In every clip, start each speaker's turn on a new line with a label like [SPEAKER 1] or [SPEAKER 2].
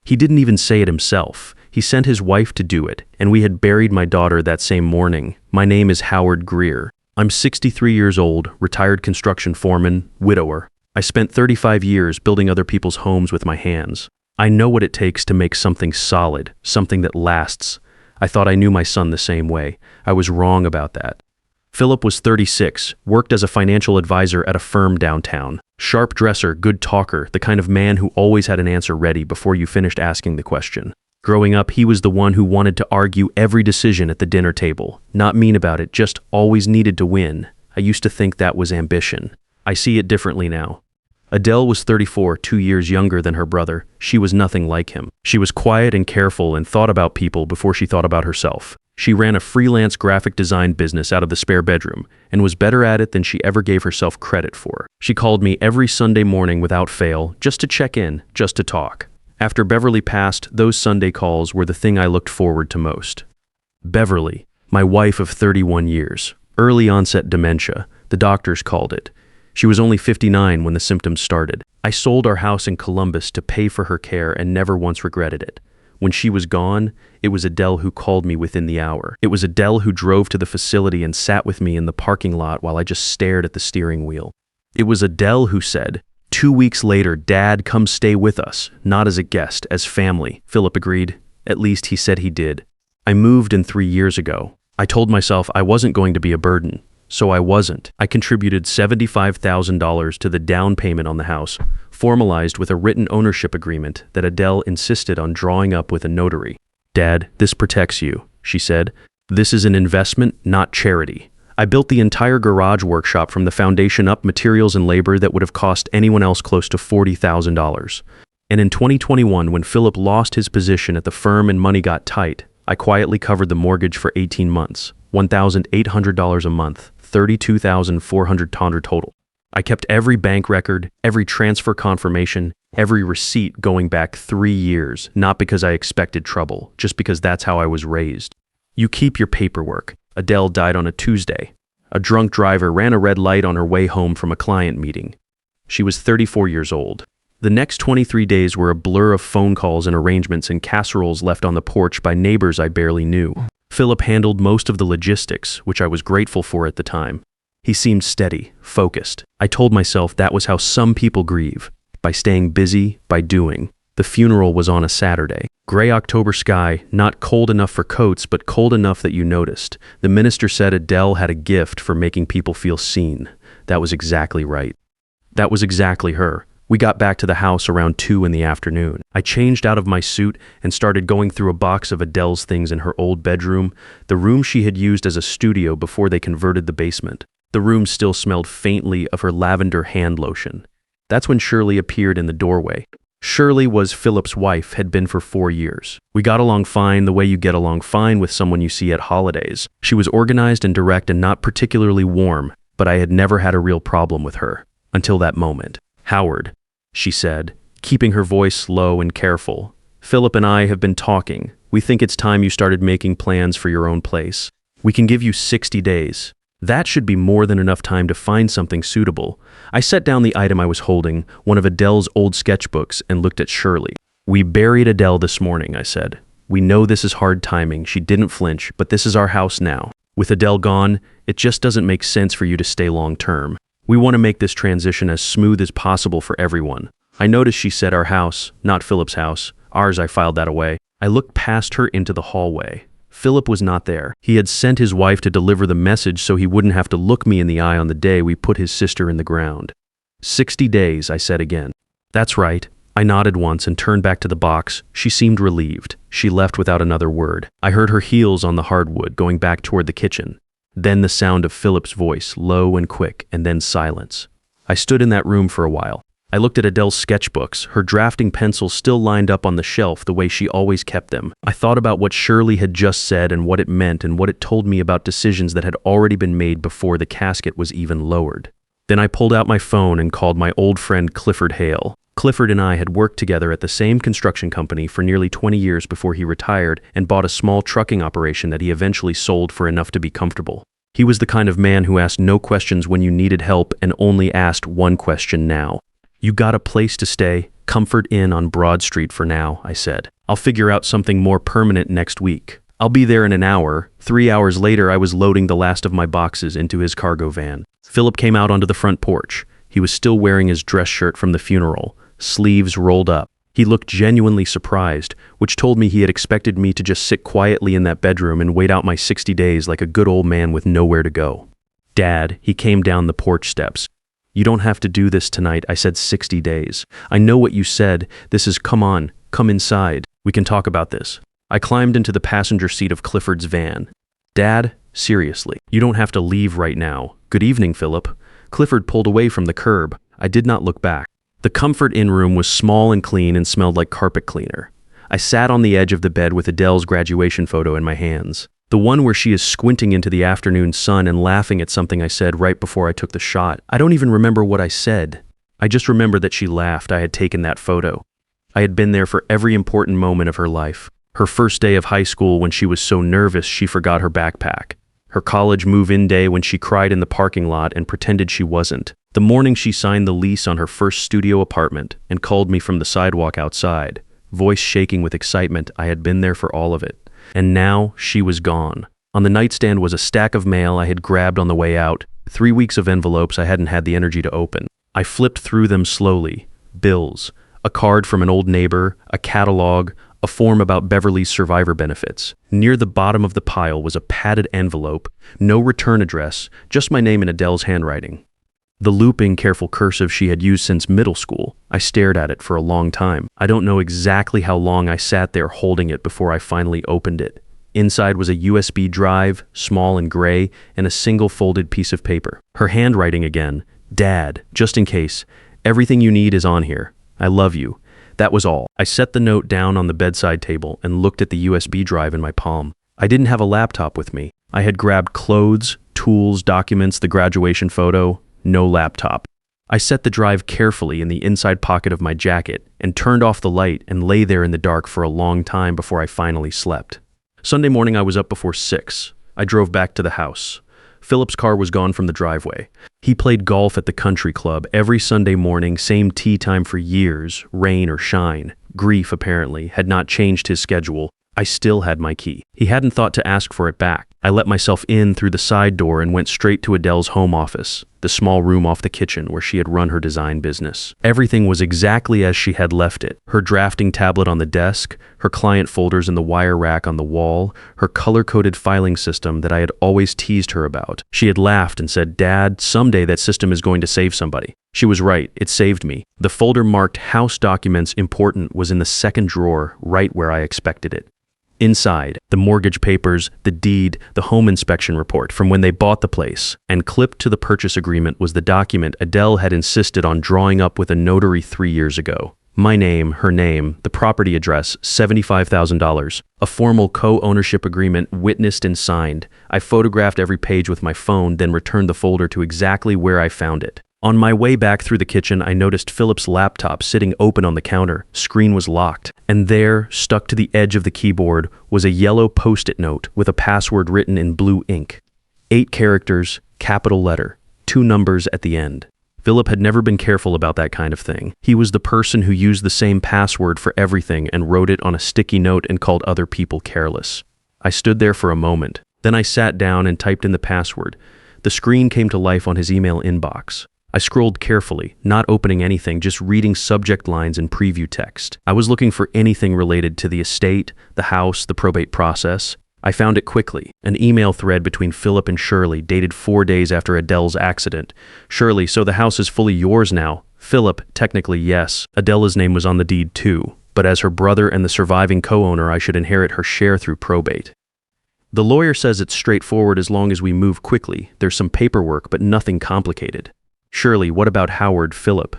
[SPEAKER 1] He didn't even say it himself. He sent his wife to do it, and we had buried my daughter that same morning. My name is Howard Greer. I'm 63 years old, retired construction foreman, widower. I spent 35 years building other people's homes with my hands. I know what it takes to make something solid, something that lasts. I thought I knew my son the same way. I was wrong about that. Philip was 36, worked as a financial advisor at a firm downtown. Sharp dresser, good talker, the kind of man who always had an answer ready before you finished asking the question. Growing up, he was the one who wanted to argue every decision at the dinner table. Not mean about it, just always needed to win. I used to think that was ambition. I see it differently now. Adele was 34, 2 years younger than her brother. She was nothing like him. She was quiet and careful and thought about people before she thought about herself. She ran a freelance graphic design business out of the spare bedroom and was better at it than she ever gave herself credit for. She called me every Sunday morning without fail, just to check in, just to talk. After Beverly passed, those Sunday calls were the thing I looked forward to most. Beverly, my wife of 31 years, early onset dementia, the doctors called it. She was only 59 when the symptoms started. I sold our house in Columbus to pay for her care and never once regretted it. When she was gone, it was Adele who called me within the hour. It was Adele who drove to the facility and sat with me in the parking lot while I just stared at the steering wheel. It was Adele who said, 2 weeks later, Dad, come stay with us, not as a guest, as family. Philip agreed. At least he said he did. I moved in 3 years ago. I told myself I wasn't going to be a burden. So I wasn't. I contributed $75,000 to the down payment on the house, formalized with a written ownership agreement that Adele insisted on drawing up with a notary. Dad, this protects you, she said. This is an investment, not charity. I built the entire garage workshop from the foundation up, materials and labor that would have cost anyone else close to $40,000. And in 2021, when Philip lost his position at the firm and money got tight, I quietly covered the mortgage for 18 months, $1,800 a month, $32,400 total. I kept every bank record, every transfer confirmation, every receipt going back 3 years, not because I expected trouble, just because that's how I was raised. You keep your paperwork. Adele died on a Tuesday. A drunk driver ran a red light on her way home from a client meeting. She was 34 years old. The next 23 days were a blur of phone calls and arrangements and casseroles left on the porch by neighbors I barely knew. Philip handled most of the logistics, which I was grateful for at the time. He seemed steady, focused. I told myself that was how some people grieve, by staying busy, by doing. The funeral was on a Saturday. Gray October sky, not cold enough for coats, but cold enough that you noticed. The minister said Adele had a gift for making people feel seen. That was exactly right. That was exactly her. We got back to the house around 2 in the afternoon. I changed out of my suit and started going through a box of Adele's things in her old bedroom, the room she had used as a studio before they converted the basement. The room still smelled faintly of her lavender hand lotion. That's when Shirley appeared in the doorway. Shirley was Philip's wife, had been for 4 years. We got along fine, the way you get along fine with someone you see at holidays. She was organized and direct and not particularly warm, but I had never had a real problem with her, until that moment. Howard, she said, keeping her voice low and careful. Philip and I have been talking. We think it's time you started making plans for your own place. We can give you 60 days. That should be more than enough time to find something suitable. I set down the item I was holding, one of Adele's old sketchbooks, and looked at Shirley. We buried Adele this morning, I said. We know this is hard timing. She didn't flinch, but this is our house now. With Adele gone, it just doesn't make sense for you to stay long term. We want to make this transition as smooth as possible for everyone. I noticed she said our house, not Philip's house. Ours, I filed that away. I looked past her into the hallway. Philip was not there. He had sent his wife to deliver the message so he wouldn't have to look me in the eye on the day we put his sister in the ground. 60 days, I said again. That's right. I nodded once and turned back to the box. She seemed relieved. She left without another word. I heard her heels on the hardwood going back toward the kitchen. Then the sound of Philip's voice, low and quick, and then silence. I stood in that room for a while. I looked at Adele's sketchbooks, her drafting pencils still lined up on the shelf the way she always kept them. I thought about what Shirley had just said and what it meant and what it told me about decisions that had already been made before the casket was even lowered. Then I pulled out my phone and called my old friend Clifford Hale. Clifford and I had worked together at the same construction company for nearly 20 years before he retired and bought a small trucking operation that he eventually sold for enough to be comfortable. He was the kind of man who asked no questions when you needed help and only asked one question now. You got a place to stay? Comfort Inn on Broad Street for now, I said. I'll figure out something more permanent next week. I'll be there in an hour. 3 hours later, I was loading the last of my boxes into his cargo van. Philip came out onto the front porch. He was still wearing his dress shirt from the funeral, sleeves rolled up. He looked genuinely surprised, which told me he had expected me to just sit quietly in that bedroom and wait out my 60 days like a good old man with nowhere to go. Dad, he came down the porch steps. You don't have to do this tonight, I said 60 days. I know what you said. This is come on, come inside. We can talk about this. I climbed into the passenger seat of Clifford's van. Dad, seriously, you don't have to leave right now. Good evening, Philip. Clifford pulled away from the curb. I did not look back. The Comfort Inn room was small and clean and smelled like carpet cleaner. I sat on the edge of the bed with Adele's graduation photo in my hands. The one where she is squinting into the afternoon sun and laughing at something I said right before I took the shot. I don't even remember what I said. I just remember that she laughed. I had taken that photo. I had been there for every important moment of her life. Her first day of high school when she was so nervous she forgot her backpack. Her college move-in day when she cried in the parking lot and pretended she wasn't. The morning she signed the lease on her first studio apartment and called me from the sidewalk outside. Voice shaking with excitement, I had been there for all of it. And now she was gone. On the nightstand was a stack of mail I had grabbed on the way out, 3 weeks of envelopes I hadn't had the energy to open. I flipped through them slowly. Bills, a card from an old neighbor, a catalog, a form about Beverly's survivor benefits. Near the bottom of the pile was a padded envelope, no return address, just my name in Adele's handwriting. The looping, careful cursive she had used since middle school. I stared at it for a long time. I don't know exactly how long I sat there holding it before I finally opened it. Inside was a USB drive, small and gray, and a single folded piece of paper. Her handwriting again. Dad, just in case. Everything you need is on here. I love you. That was all. I set the note down on the bedside table and looked at the USB drive in my palm. I didn't have a laptop with me. I had grabbed clothes, tools, documents, the graduation photo. No laptop. I set the drive carefully in the inside pocket of my jacket and turned off the light and lay there in the dark for a long time before I finally slept. Sunday morning I was up before 6. I drove back to the house. Philip's car was gone from the driveway. He played golf at the country club every Sunday morning, same tee time for years, rain or shine. Grief, apparently, had not changed his schedule. I still had my key. He hadn't thought to ask for it back. I let myself in through the side door and went straight to Adele's home office, the small room off the kitchen where she had run her design business. Everything was exactly as she had left it. Her drafting tablet on the desk, her client folders in the wire rack on the wall, her color-coded filing system that I had always teased her about. She had laughed and said, Dad, someday that system is going to save somebody. She was right. It saved me. The folder marked House Documents Important was in the second drawer, right where I expected it. Inside, the mortgage papers, the deed, the home inspection report from when they bought the place, and clipped to the purchase agreement was the document Adele had insisted on drawing up with a notary 3 years ago. My name, her name, the property address, $75,000. A formal co-ownership agreement witnessed and signed. I photographed every page with my phone, then returned the folder to exactly where I found it. On my way back through the kitchen, I noticed Philip's laptop sitting open on the counter. Screen was locked. And there, stuck to the edge of the keyboard, was a yellow post-it note with a password written in blue ink. 8 characters, capital letter, 2 numbers at the end. Philip had never been careful about that kind of thing. He was the person who used the same password for everything and wrote it on a sticky note and called other people careless. I stood there for a moment. Then I sat down and typed in the password. The screen came to life on his email inbox. I scrolled carefully, not opening anything, just reading subject lines and preview text. I was looking for anything related to the estate, the house, the probate process. I found it quickly. An email thread between Philip and Shirley, dated 4 days after Adele's accident. Shirley, so the house is fully yours now. Philip, technically yes. Adele's name was on the deed too, but as her brother and the surviving co-owner, I should inherit her share through probate. The lawyer says it's straightforward as long as we move quickly. There's some paperwork, but nothing complicated. Shirley, what about Howard Philip?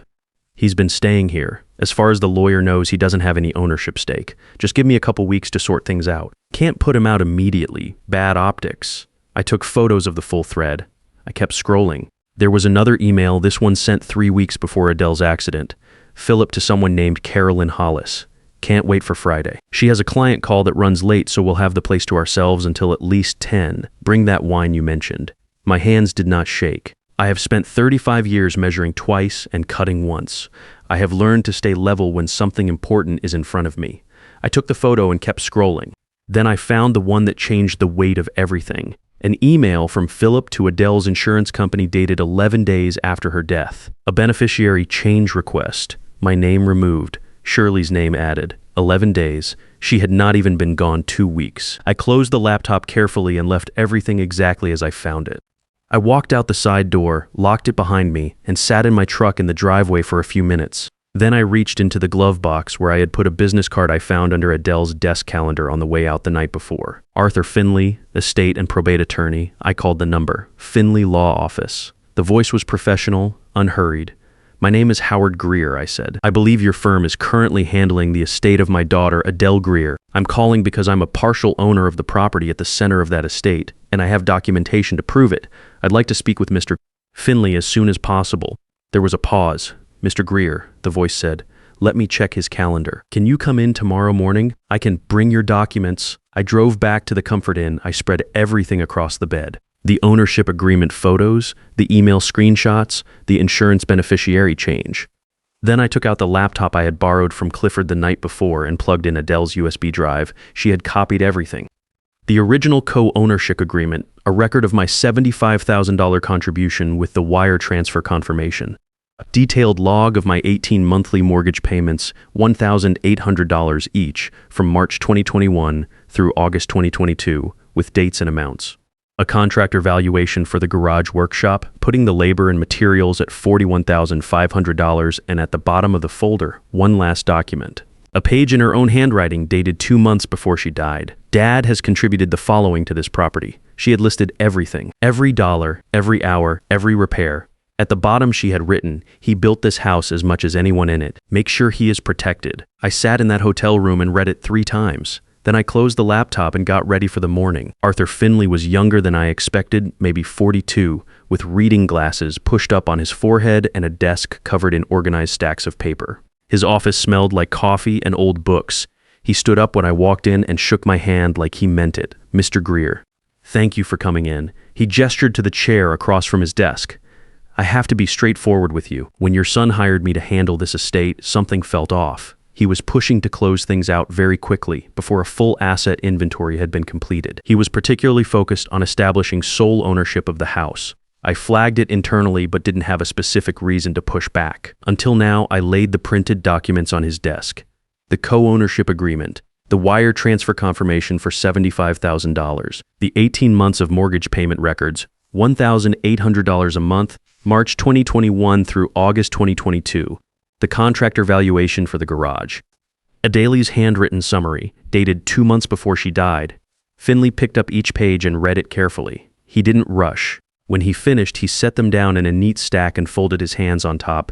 [SPEAKER 1] He's been staying here. As far as the lawyer knows, he doesn't have any ownership stake. Just give me a couple weeks to sort things out. Can't put him out immediately. Bad optics. I took photos of the full thread. I kept scrolling. There was another email, this one sent 3 weeks before Adele's accident. Philip to someone named Carolyn Hollis. Can't wait for Friday. She has a client call that runs late, so we'll have the place to ourselves until at least 10. Bring that wine you mentioned. My hands did not shake. I have spent 35 years measuring twice and cutting once. I have learned to stay level when something important is in front of me. I took the photo and kept scrolling. Then I found the one that changed the weight of everything. An email from Philip to Adele's insurance company dated 11 days after her death. A beneficiary change request. My name removed. Shirley's name added. 11 days. She had not even been gone 2 weeks. I closed the laptop carefully and left everything exactly as I found it. I walked out the side door, locked it behind me, and sat in my truck in the driveway for a few minutes. Then I reached into the glove box where I had put a business card I found under Adele's desk calendar on the way out the night before. Arthur Finley, estate and probate attorney. I called the number. Finley Law Office. The voice was professional, unhurried. My name is Howard Greer, I said. I believe your firm is currently handling the estate of my daughter, Adele Greer. I'm calling because I'm a partial owner of the property at the center of that estate, and I have documentation to prove it. I'd like to speak with Mr. Finley as soon as possible. There was a pause. Mr. Greer, the voice said, let me check his calendar. Can you come in tomorrow morning? I can bring your documents. I drove back to the Comfort Inn. I spread everything across the bed. The ownership agreement photos, the email screenshots, the insurance beneficiary change. Then I took out the laptop I had borrowed from Clifford the night before and plugged in Adele's USB drive. She had copied everything. The original co-ownership agreement, a record of my $75,000 contribution with the wire transfer confirmation. A detailed log of my 18 monthly mortgage payments, $1,800 each, from March 2021 through August 2022, with dates and amounts. A contractor valuation for the garage workshop, putting the labor and materials at $41,500, and at the bottom of the folder, one last document. A page in her own handwriting dated 2 months before she died. Dad has contributed the following to this property. She had listed everything, every dollar, every hour, every repair. At the bottom she had written, he built this house as much as anyone in it. Make sure he is protected. I sat in that hotel room and read it 3 times. Then I closed the laptop and got ready for the morning. Arthur Finley was younger than I expected, maybe 42, with reading glasses pushed up on his forehead and a desk covered in organized stacks of paper. His office smelled like coffee and old books. He stood up when I walked in and shook my hand like he meant it. Mr. Greer, thank you for coming in. He gestured to the chair across from his desk. I have to be straightforward with you. When your son hired me to handle this estate, something felt off. He was pushing to close things out very quickly before a full asset inventory had been completed. He was particularly focused on establishing sole ownership of the house. I flagged it internally but didn't have a specific reason to push back. Until now, I laid the printed documents on his desk. The co-ownership agreement, the wire transfer confirmation for $75,000, the 18 months of mortgage payment records, $1,800 a month, March 2021 through August 2022, the contractor valuation for the garage. Adele's handwritten summary, dated 2 months before she died. Finley picked up each page and read it carefully. He didn't rush. When he finished, he set them down in a neat stack and folded his hands on top.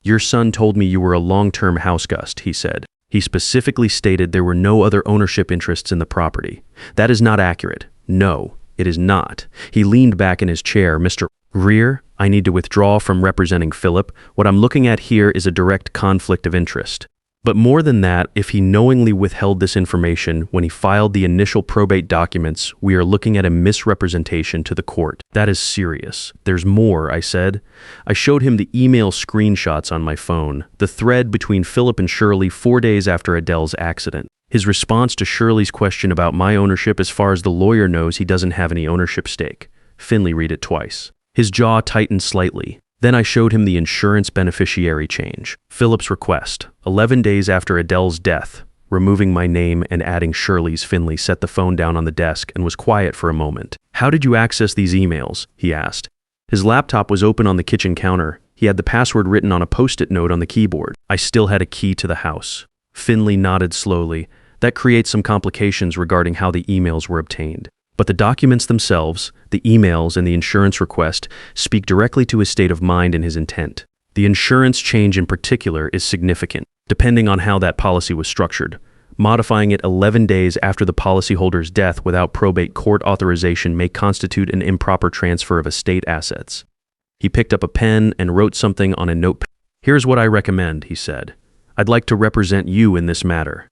[SPEAKER 1] Your son told me you were a long-term houseguest, he said. He specifically stated there were no other ownership interests in the property. That is not accurate. No, it is not. He leaned back in his chair. Mr. Greer, I need to withdraw from representing Philip. What I'm looking at here is a direct conflict of interest. But more than that, if he knowingly withheld this information when he filed the initial probate documents, we are looking at a misrepresentation to the court. That is serious. There's more, I said. I showed him the email screenshots on my phone, the thread between Philip and Shirley 4 days after Adele's accident. His response to Shirley's question about my ownership, as far as the lawyer knows, he doesn't have any ownership stake. Finley read it twice. His jaw tightened slightly. Then I showed him the insurance beneficiary change. Philip's request, 11 days after Adele's death, removing my name and adding Shirley's. Finley set the phone down on the desk and was quiet for a moment. How did you access these emails? He asked. His laptop was open on the kitchen counter. He had the password written on a post-it note on the keyboard. I still had a key to the house. Finley nodded slowly. That creates some complications regarding how the emails were obtained. But the documents themselves, the emails and the insurance request, speak directly to his state of mind and his intent. The insurance change in particular is significant, depending on how that policy was structured. Modifying it 11 days after the policyholder's death without probate court authorization may constitute an improper transfer of estate assets. He picked up a pen and wrote something on a notepad. Here's what I recommend, he said. I'd like to represent you in this matter.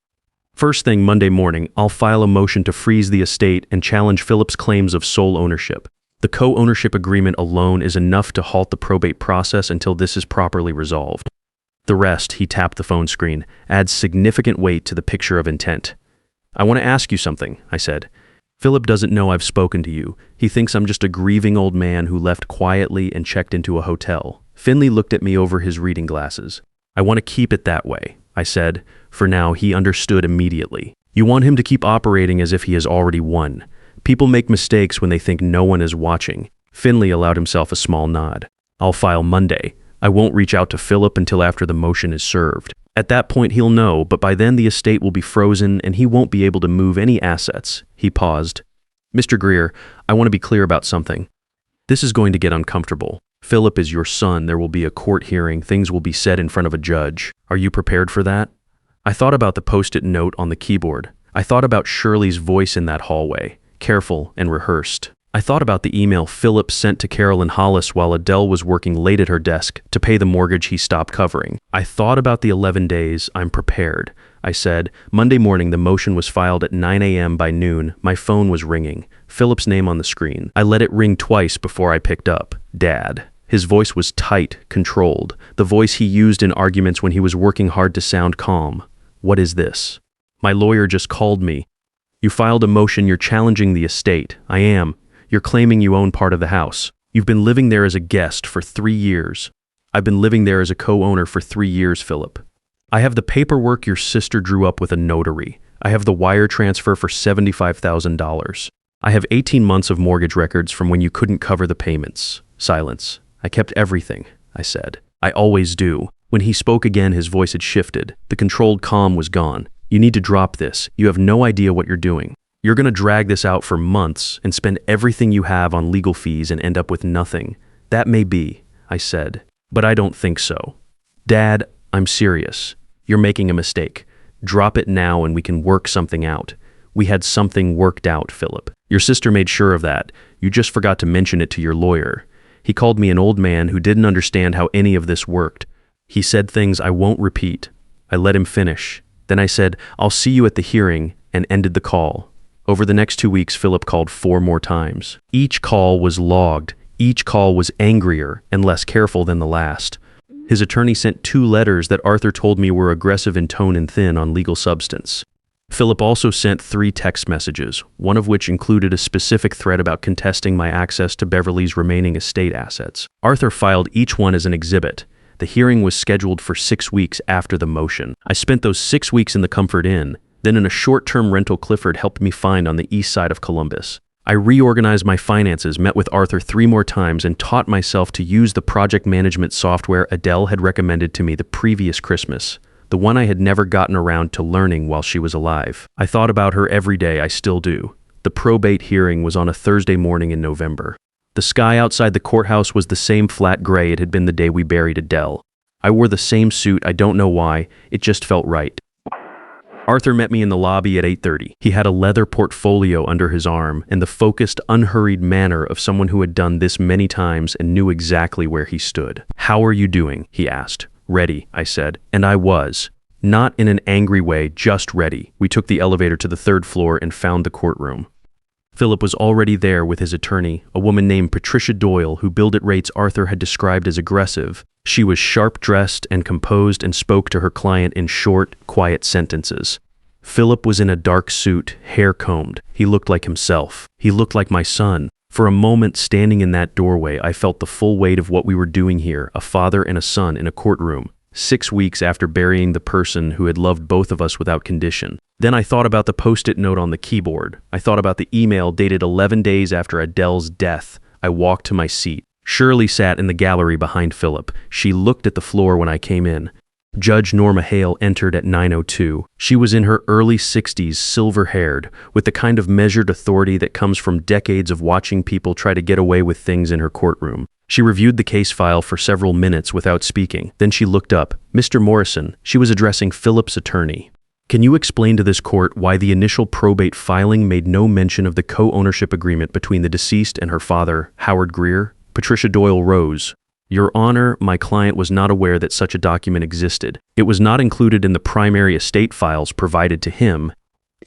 [SPEAKER 1] First thing Monday morning, I'll file a motion to freeze the estate and challenge Philip's claims of sole ownership. The co-ownership agreement alone is enough to halt the probate process until this is properly resolved. The rest, he tapped the phone screen, adds significant weight to the picture of intent. I want to ask you something, I said. Philip doesn't know I've spoken to you. He thinks I'm just a grieving old man who left quietly and checked into a hotel. Finley looked at me over his reading glasses. I want to keep it that way, I said. For now, he understood immediately. You want him to keep operating as if he has already won. People make mistakes when they think no one is watching. Finley allowed himself a small nod. I'll file Monday. I won't reach out to Philip until after the motion is served. At that point, he'll know, but by then the estate will be frozen and he won't be able to move any assets. He paused. Mr. Greer, I want to be clear about something. This is going to get uncomfortable. Philip is your son. There will be a court hearing. Things will be said in front of a judge. Are you prepared for that? I thought about the post-it note on the keyboard. I thought about Shirley's voice in that hallway, careful and rehearsed. I thought about the email Philip sent to Carolyn Hollis while Adele was working late at her desk to pay the mortgage he stopped covering. I thought about the 11 days. I'm prepared. I said, Monday morning the motion was filed at 9 a.m. By noon, my phone was ringing. Philip's name on the screen. I let it ring twice before I picked up. Dad. His voice was tight, controlled, the voice he used in arguments when he was working hard to sound calm. What is this? My lawyer just called me. You filed a motion. You're challenging the estate. I am. You're claiming you own part of the house. You've been living there as a guest for 3 years. I've been living there as a co-owner for 3 years, Philip. I have the paperwork your sister drew up with a notary. I have the wire transfer for $75,000. I have 18 months of mortgage records from when you couldn't cover the payments. Silence. I kept everything, I said. I always do. When he spoke again, his voice had shifted. The controlled calm was gone. You need to drop this. You have no idea what you're doing. You're going to drag this out for months and spend everything you have on legal fees and end up with nothing. That may be, I said, but I don't think so. Dad, I'm serious. You're making a mistake. Drop it now and we can work something out. We had something worked out, Philip. Your sister made sure of that. You just forgot to mention it to your lawyer. He called me an old man who didn't understand how any of this worked. He said things I won't repeat. I let him finish. Then I said, I'll see you at the hearing, and ended the call. Over the next 2 weeks, Philip called 4 more times. Each call was logged. Each call was angrier and less careful than the last. His attorney sent 2 letters that Arthur told me were aggressive in tone and thin on legal substance. Philip also sent 3 text messages, one of which included a specific threat about contesting my access to Beverly's remaining estate assets. Arthur filed each one as an exhibit. The hearing was scheduled for 6 weeks after the motion. I spent those 6 weeks in the Comfort Inn. Then in a short-term rental Clifford helped me find on the east side of Columbus. I reorganized my finances, met with Arthur 3 more times, and taught myself to use the project management software Adele had recommended to me the previous Christmas, the one I had never gotten around to learning while she was alive. I thought about her every day. I still do. The probate hearing was on a Thursday morning in November. The sky outside the courthouse was the same flat gray it had been the day we buried Adele. I wore the same suit. I don't know why. It just felt right. Arthur met me in the lobby at 8:30. He had a leather portfolio under his arm and the focused, unhurried manner of someone who had done this many times and knew exactly where he stood. How are you doing? He asked. Ready, I said. And I was. Not in an angry way, just ready. We took the elevator to the 3rd floor and found the courtroom. Philip was already there with his attorney, a woman named Patricia Doyle, who billed at rates Arthur had described as aggressive. She was sharp-dressed and composed and spoke to her client in short, quiet sentences. Philip was in a dark suit, hair combed. He looked like himself. He looked like my son. For a moment, standing in that doorway, I felt the full weight of what we were doing here, a father and a son in a courtroom, 6 weeks after burying the person who had loved both of us without condition. Then I thought about the post-it note on the keyboard. I thought about the email dated 11 days after Adele's death. I walked to my seat. Shirley sat in the gallery behind Philip. She looked at the floor when I came in. Judge Norma Hale entered at 9:02. She was in her early 60s, silver-haired, with the kind of measured authority that comes from decades of watching people try to get away with things in her courtroom. She reviewed the case file for several minutes without speaking. Then she looked up. Mr. Morrison, she was addressing Philip's attorney. Can you explain to this court why the initial probate filing made no mention of the co-ownership agreement between the deceased and her father, Howard Greer? Patricia Doyle rose. Your Honor, my client was not aware that such a document existed. It was not included in the primary estate files provided to him,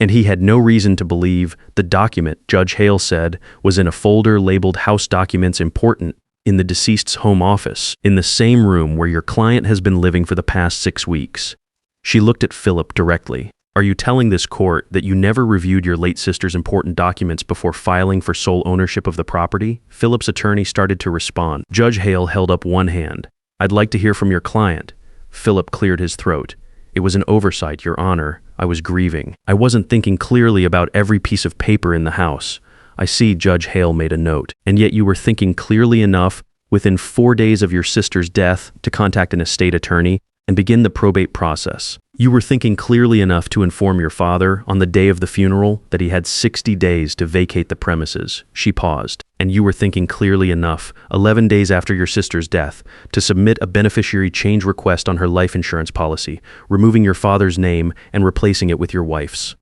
[SPEAKER 1] and he had no reason to believe the document, Judge Hale said, was in a folder labeled House Documents Important. in the deceased's home office, in the same room where your client has been living for the past 6 weeks. She looked at Philip directly. Are you telling this court that you never reviewed your late sister's important documents before filing for sole ownership of the property? Philip's attorney started to respond. Judge Hale held up one hand. I'd like to hear from your client. Philip cleared his throat. It was an oversight, Your Honor. I was grieving. I wasn't thinking clearly about every piece of paper in the house. I see, Judge Hale made a note. And yet you were thinking clearly enough within 4 days of your sister's death to contact an estate attorney and begin the probate process. You were thinking clearly enough to inform your father on the day of the funeral that he had 60 days to vacate the premises. She paused. And you were thinking clearly enough, 11 days after your sister's death, to submit a beneficiary change request on her life insurance policy, removing your father's name and replacing it with your wife's.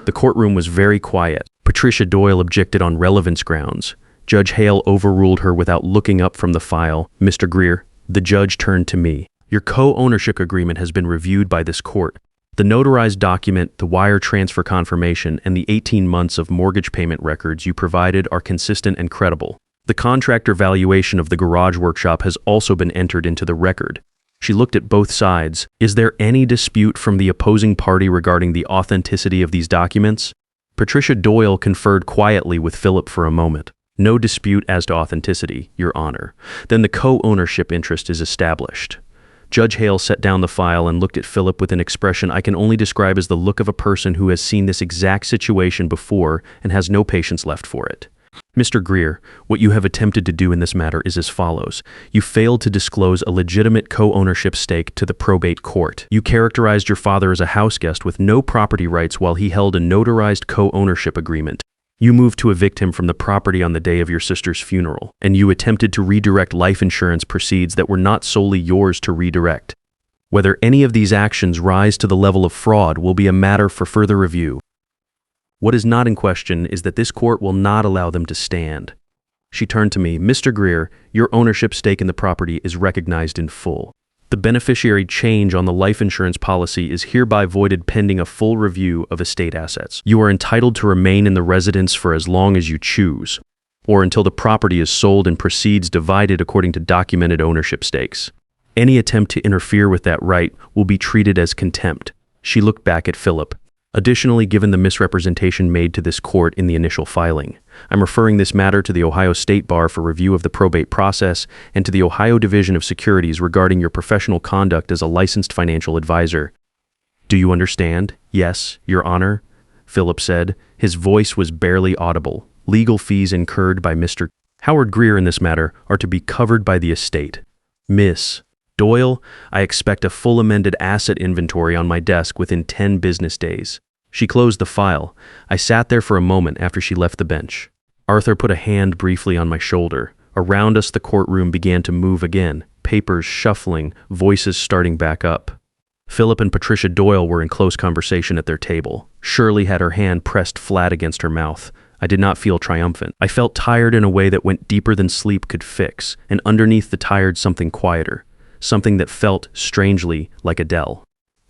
[SPEAKER 1] The courtroom was very quiet. Patricia Doyle objected on relevance grounds. Judge Hale overruled her without looking up from the file. Mr. Greer, the judge turned to me. Your co-ownership agreement has been reviewed by this court. The notarized document, the wire transfer confirmation, and the 18 months of mortgage payment records you provided are consistent and credible. The contractor valuation of the garage workshop has also been entered into the record. She looked at both sides. Is there any dispute from the opposing party regarding the authenticity of these documents? Patricia Doyle conferred quietly with Philip for a moment. No dispute as to authenticity, Your Honor. Then the co-ownership interest is established. Judge Hale set down the file and looked at Philip with an expression I can only describe as the look of a person who has seen this exact situation before and has no patience left for it. Mr. Greer, what you have attempted to do in this matter is as follows. You failed to disclose a legitimate co-ownership stake to the probate court. You characterized your father as a house guest with no property rights while he held a notarized co-ownership agreement. You moved to evict him from the property on the day of your sister's funeral, and you attempted to redirect life insurance proceeds that were not solely yours to redirect. Whether any of these actions rise to the level of fraud will be a matter for further review. What is not in question is that this court will not allow them to stand. She turned to me. Mr. Greer, your ownership stake in the property is recognized in full. The beneficiary change on the life insurance policy is hereby voided pending a full review of estate assets. You are entitled to remain in the residence for as long as you choose, or until the property is sold and proceeds divided according to documented ownership stakes. Any attempt to interfere with that right will be treated as contempt. She looked back at Philip. Additionally, given the misrepresentation made to this court in the initial filing, I'm referring this matter to the Ohio State Bar for review of the probate process and to the Ohio Division of Securities regarding your professional conduct as a licensed financial advisor. Do you understand? Yes, Your Honor, Philip said. His voice was barely audible. Legal fees incurred by Mr. Howard Greer in this matter are to be covered by the estate. Miss Doyle, I expect a full amended asset inventory on my desk within 10 business days. She closed the file. I sat there for a moment after she left the bench. Arthur put a hand briefly on my shoulder. Around us, the courtroom began to move again, papers shuffling, voices starting back up. Philip and Patricia Doyle were in close conversation at their table. Shirley had her hand pressed flat against her mouth. I did not feel triumphant. I felt tired in a way that went deeper than sleep could fix, and underneath the tired something quieter, something that felt strangely like Adele.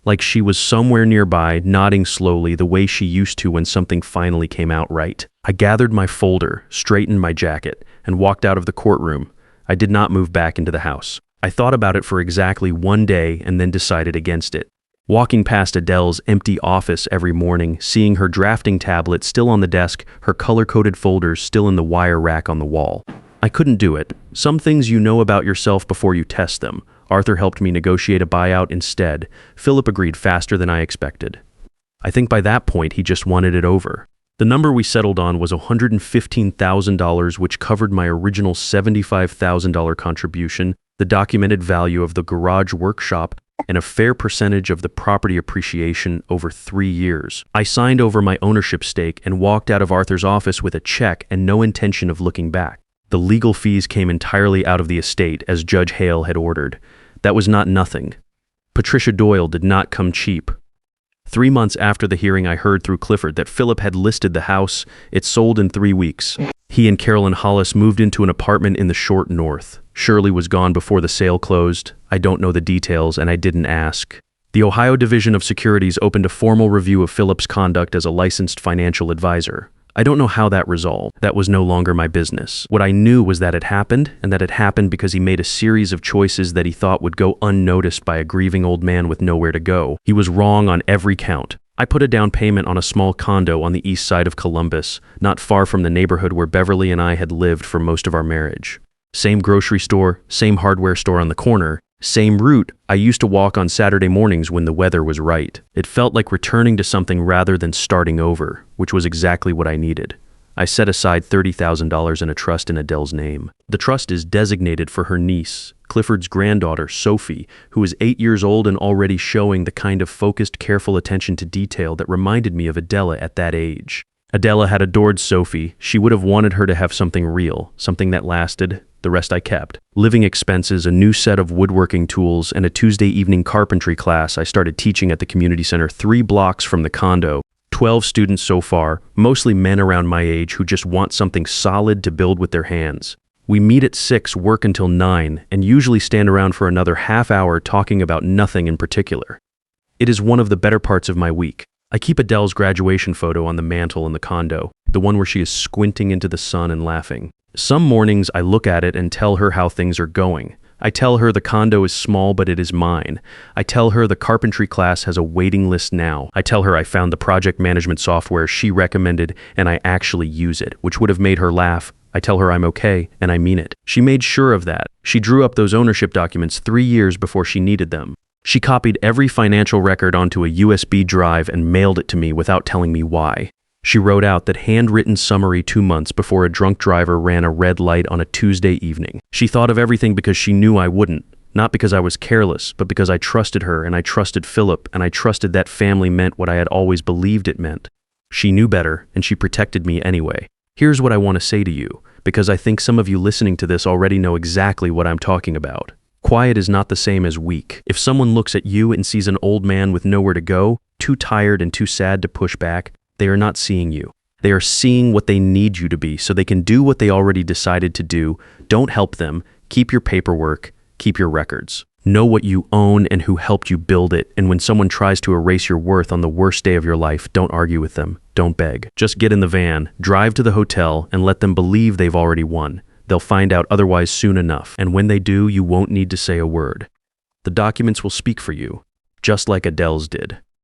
[SPEAKER 1] Like she was somewhere nearby, nodding slowly the way she used to when something finally came out right. I gathered my folder, straightened my jacket, and walked out of the courtroom. I did not move back into the house. I thought about it for exactly 1 day and then decided against it. Walking past Adele's empty office every morning, seeing her drafting tablet still on the desk, her color-coded folders still in the wire rack on the wall. I couldn't do it. Some things you know about yourself before you test them. Arthur helped me negotiate a buyout instead. Philip agreed faster than I expected. I think by that point he just wanted it over. The number we settled on was $115,000, which covered my original $75,000 contribution, the documented value of the garage workshop, and a fair percentage of the property appreciation over 3 years. I signed over my ownership stake and walked out of Arthur's office with a check and no intention of looking back. The legal fees came entirely out of the estate, as Judge Hale had ordered. That was not nothing. Patricia Doyle did not come cheap. 3 months after the hearing, I heard through Clifford that Philip had listed the house. It sold in 3 weeks. He and Carolyn Hollis moved into an apartment in the short north. Shirley was gone before the sale closed. I don't know the details, and I didn't ask. The Ohio Division of Securities opened a formal review of Philip's conduct as a licensed financial advisor. I don't know how that resolved. That was no longer my business. What I knew was that it happened, and that it happened because he made a series of choices that he thought would go unnoticed by a grieving old man with nowhere to go. He was wrong on every count. I put a down payment on a small condo on the east side of Columbus, not far from the neighborhood where Beverly and I had lived for most of our marriage. Same grocery store, same hardware store on the corner, same route I used to walk on Saturday mornings when the weather was right. It felt like returning to something rather than starting over, which was exactly what I needed. I set aside $30,000 in a trust in Adele's name. The trust is designated for her niece, Clifford's granddaughter, Sophie, who is 8 years old and already showing the kind of focused, careful attention to detail that reminded me of Adele at that age. Adele had adored Sophie. She would have wanted her to have something real, something that lasted. The rest I kept. Living expenses, a new set of woodworking tools, and a Tuesday evening carpentry class I started teaching at the community center 3 blocks from the condo. 12 students so far, mostly men around my age who just want something solid to build with their hands. We meet at 6, work until 9, and usually stand around for another half hour talking about nothing in particular. It is one of the better parts of my week. I keep Adele's graduation photo on the mantle in the condo, the one where she is squinting into the sun and laughing. Some mornings I look at it and tell her how things are going. I tell her the condo is small, but it is mine. I tell her the carpentry class has a waiting list now. I tell her I found the project management software she recommended and I actually use it, which would have made her laugh. I tell her I'm okay, and I mean it. She made sure of that. She drew up those ownership documents 3 years before she needed them. She copied every financial record onto a USB drive and mailed it to me without telling me why. She wrote out that handwritten summary 2 months before a drunk driver ran a red light on a Tuesday evening. She thought of everything because she knew I wouldn't. Not because I was careless, but because I trusted her and I trusted Philip and I trusted that family meant what I had always believed it meant. She knew better and she protected me anyway. Here's what I want to say to you, because I think some of you listening to this already know exactly what I'm talking about. Quiet is not the same as weak. If someone looks at you and sees an old man with nowhere to go, too tired and too sad to push back, they are not seeing you. They are seeing what they need you to be so they can do what they already decided to do. Don't help them. Keep your paperwork. Keep your records. Know what you own and who helped you build it. And when someone tries to erase your worth on the worst day of your life, don't argue with them. Don't beg. Just get in the van, drive to the hotel, and let them believe they've already won. They'll find out otherwise soon enough. And when they do, you won't need to say a word. The documents will speak for you, just like Adele's did.